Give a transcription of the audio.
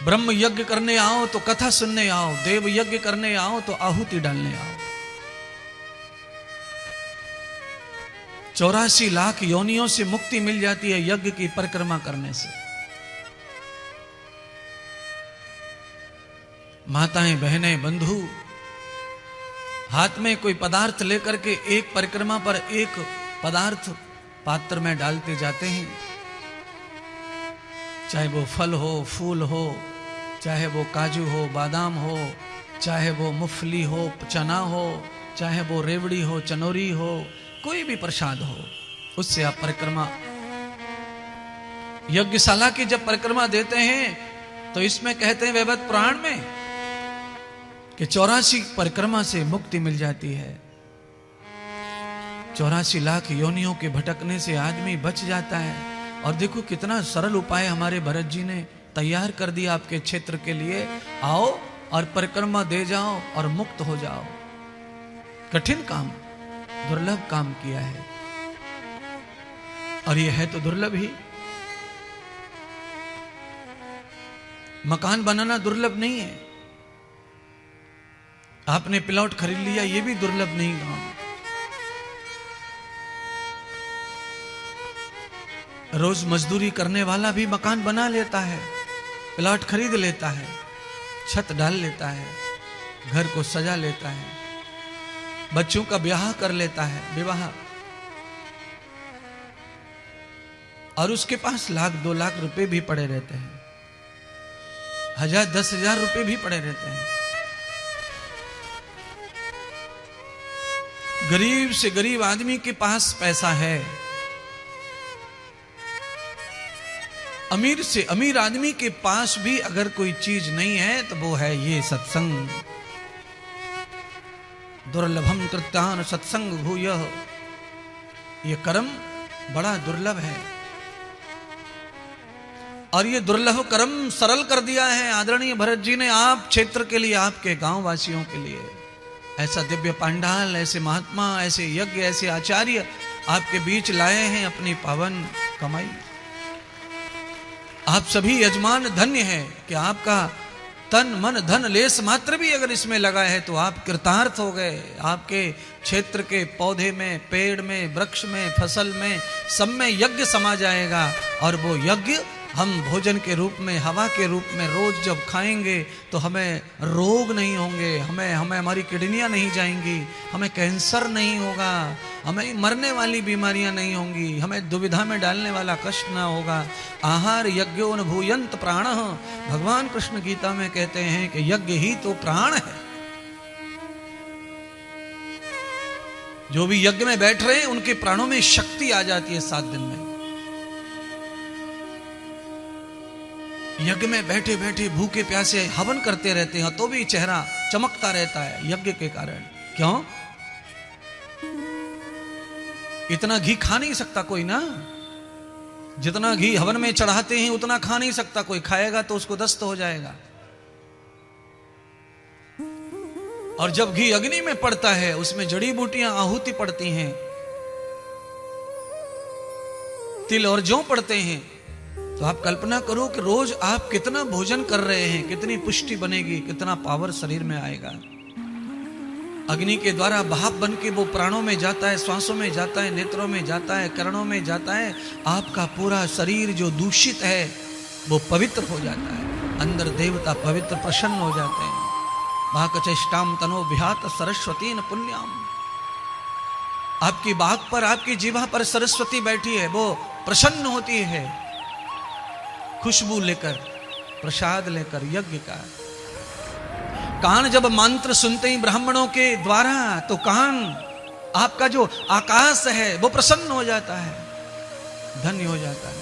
ब्रह्म यज्ञ करने आओ तो कथा सुनने आओ, देव यज्ञ करने आओ तो आहुति डालने आओ। 84 लाख योनियों से मुक्ति मिल जाती है यज्ञ की परिक्रमा करने से। माताएं, बहनें, बंधु हाथ में कोई पदार्थ लेकर के एक परिक्रमा पर एक पदार्थ पात्र में डालते जाते हैं, चाहे वो फल हो, फूल हो, चाहे वो काजू हो, बादाम हो, चाहे वो मूंगफली हो, चना हो, चाहे वो रेवड़ी हो, चनोरी हो, कोई भी प्रसाद हो, उससे आप परिक्रमा। यज्ञशाला की जब परिक्रमा देते हैं तो इसमें कहते हैं वैवत पुराण में कि 84 परिक्रमा से मुक्ति मिल जाती है। 84 लाख योनियों के भटकने से आदमी बच जाता है। और देखो कितना सरल उपाय हमारे भरत जी ने तैयार कर दिया आपके क्षेत्र के लिए। आओ और परिक्रमा दे जाओ और मुक्त हो जाओ। कठिन काम, दुर्लभ काम किया है, और यह है तो दुर्लभ ही। मकान बनाना दुर्लभ नहीं है, आपने प्लॉट खरीद लिया, यह भी दुर्लभ नहीं काम। रोज मजदूरी करने वाला भी मकान बना लेता है, प्लॉट खरीद लेता है, छत डाल लेता है, घर को सजा लेता है, बच्चों का ब्याह कर लेता है, विवाह। और उसके पास 1 लाख 2 लाख रुपए भी पड़े रहते हैं, 1000 10,000 रुपए भी पड़े रहते हैं। गरीब से गरीब आदमी के पास पैसा है, अमीर से अमीर आदमी के पास भी अगर कोई चीज नहीं है तो वो है ये सत्संग। दुर्लभम कृत्यान सत्संग भूयः, ये कर्म बड़ा दुर्लभ है। और ये दुर्लभ कर्म सरल कर दिया है आदरणीय भरत जी ने आप क्षेत्र के लिए, आपके गांव वासियों के लिए। ऐसा दिव्य पांडाल, ऐसे महात्मा, ऐसे यज्ञ, ऐसे आचार्य आपके बीच लाए हैं अपनी पावन कमाई। आप सभी यजमान धन्य हैं कि आपका तन मन धन लेस मात्र भी अगर इसमें लगा है तो आप कृतार्थ हो गए। आपके क्षेत्र के पौधे में, पेड़ में, वृक्ष में, फसल में, सब में यज्ञ समा जाएगा। और वो यज्ञ हम भोजन के रूप में, हवा के रूप में रोज जब खाएंगे तो हमें रोग नहीं होंगे, हमें हमारी किडनियां नहीं जाएंगी, हमें कैंसर नहीं होगा, हमें मरने वाली बीमारियां नहीं होंगी, हमें दुविधा में डालने वाला कष्ट ना होगा। आहार यज्ञोन भूयंत प्राणः, भगवान कृष्ण गीता में कहते हैं कि यज्ञ ही तो प्राण है। जो भी यज्ञ में बैठ रहे हैं उनके प्राणों में शक्ति आ जाती है 7 दिन में। यज्ञ में बैठे बैठे भूखे प्यासे हवन करते रहते हैं तो भी चेहरा चमकता रहता है यज्ञ के कारण। क्यों? इतना घी खा नहीं सकता कोई ना, जितना घी हवन में चढ़ाते हैं उतना खा नहीं सकता कोई, खाएगा तो उसको दस्त हो जाएगा। और जब घी अग्नि में पड़ता है उसमें जड़ी बूटियां आहुति पड़ती हैं, तिल और जौ पड़ते हैं। तो आप कल्पना करो कि रोज आप कितना भोजन कर रहे हैं, कितनी पुष्टि बनेगी, कितना पावर शरीर में आएगा। अग्नि के द्वारा भाप बन के वो प्राणों में जाता है, श्वासों में जाता है, नेत्रों में जाता है, कर्णों में जाता है। आपका पूरा शरीर जो दूषित है वो पवित्र हो जाता है, अंदर देवता पवित्र प्रसन्न हो जाते हैं। वाक्चेष्टाम तनो विहात सरस्वती न पुण्याम। आपकी बाग पर, आपकी जीवा पर सरस्वती बैठी है, वो प्रसन्न होती है खुशबू लेकर, प्रसाद लेकर यज्ञ का। कान जब मंत्र सुनते ही ब्राह्मणों के द्वारा तो कान, आपका जो आकाश है वो प्रसन्न हो जाता है, धन्य हो जाता है।